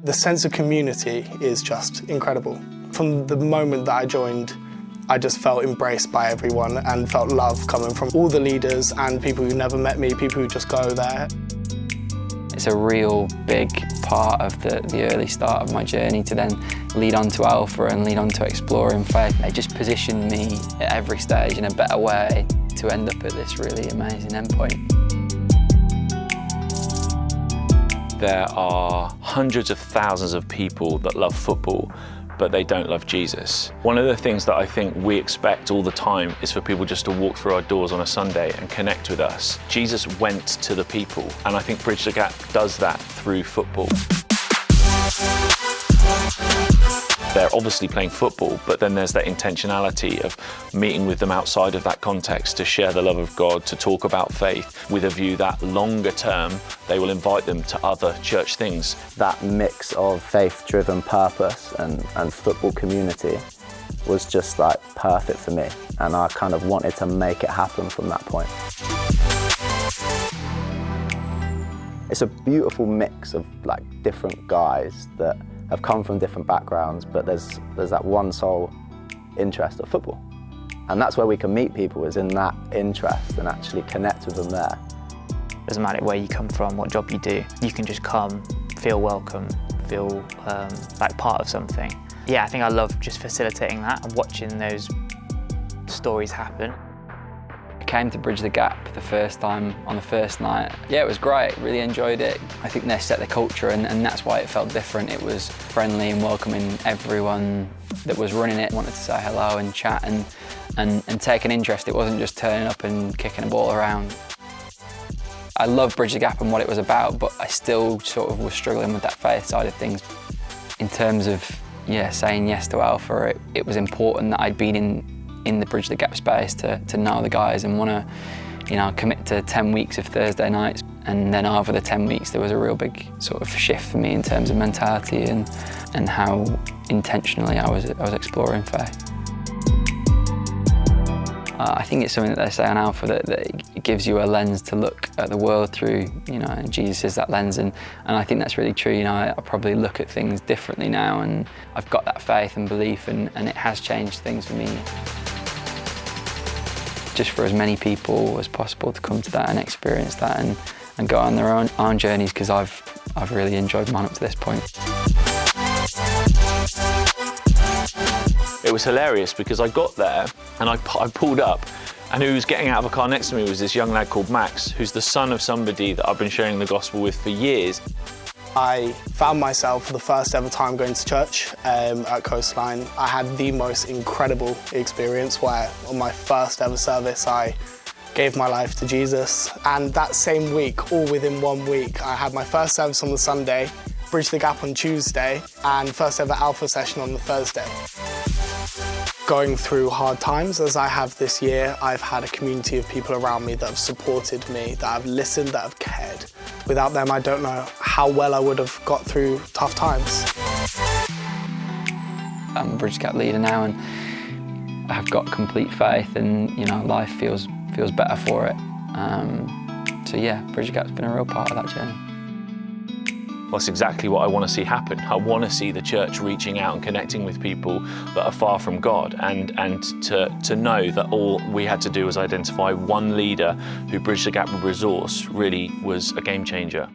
The sense of community is just incredible. From the moment that I joined, I just felt embraced by everyone and felt love coming from all the leaders and people who never met me, people who just go there. It's a real big part of the early start of my journey to then lead on to Alpha and lead on to Exploring Faith. It just positioned me at every stage in a better way to end up at this really amazing endpoint. There are hundreds of thousands of people that love football, but they don't love Jesus. One of the things that I think we expect all the time is for people just to walk through our doors on a Sunday and connect with us. Jesus went to the people, and I think Bridge the Gap does that through football. They're obviously playing football, but then there's that intentionality of meeting with them outside of that context to share the love of God, to talk about faith with a view that longer term, they will invite them to other church things. That mix of faith-driven purpose and football community was just like perfect for me. And I kind of wanted to make it happen from that point. It's a beautiful mix of like different guys that have come from different backgrounds, but there's that one sole interest of football. And that's where we can meet people, is in that interest and actually connect with them there. Doesn't matter where you come from, what job you do, you can just come, feel welcome, feel like part of something. Yeah, I think I love just facilitating that and watching those stories happen. I came to Bridge the Gap the first time on the first night. Yeah, it was great, really enjoyed it. I think they set the culture and that's why it felt different. It was friendly and welcoming. Everyone that was running it wanted to say hello and chat and take an interest. It wasn't just turning up and kicking a ball around. I love Bridge the Gap and what it was about, but I still sort of was struggling with that faith side of things. In terms of, yeah, saying yes to Alpha, it was important that I'd been in the Bridge the Gap space to know the guys and want to, you know, commit to 10 weeks of Thursday nights. And then over the 10 weeks, there was a real big sort of shift for me in terms of mentality and how intentionally I was exploring faith. I think it's something that they say on Alpha that it gives you a lens to look at the world through, you know, and Jesus is that lens, and I think that's really true. You know, I probably look at things differently now, and I've got that faith and belief, and it has changed things for me. Just for as many people as possible to come to that and experience that and go on their own journeys, because I've really enjoyed mine up to this point. It was hilarious because I got there and I pulled up, and who was getting out of a car next to me was this young lad called Max, who's the son of somebody that I've been sharing the gospel with for years. I found myself for the first ever time going to church at Coastline. I had the most incredible experience where on my first ever service I gave my life to Jesus. And that same week, all within 1 week, I had my first service on the Sunday, Bridge the Gap on Tuesday, and first ever Alpha session on the Thursday. Going through hard times as I have this year, I've had a community of people around me that have supported me, that have listened, that have cared. Without them, I don't know how well I would have got through tough times. I'm a Bridge Gap leader now, and I've got complete faith, and you know, life feels better for it. So yeah, Bridge Gap's been a real part of that journey. Well, that's exactly what I want to see happen. I want to see the church reaching out and connecting with people that are far from God, and to know that all we had to do was identify one leader who Bridge the Gap would resource really was a game changer.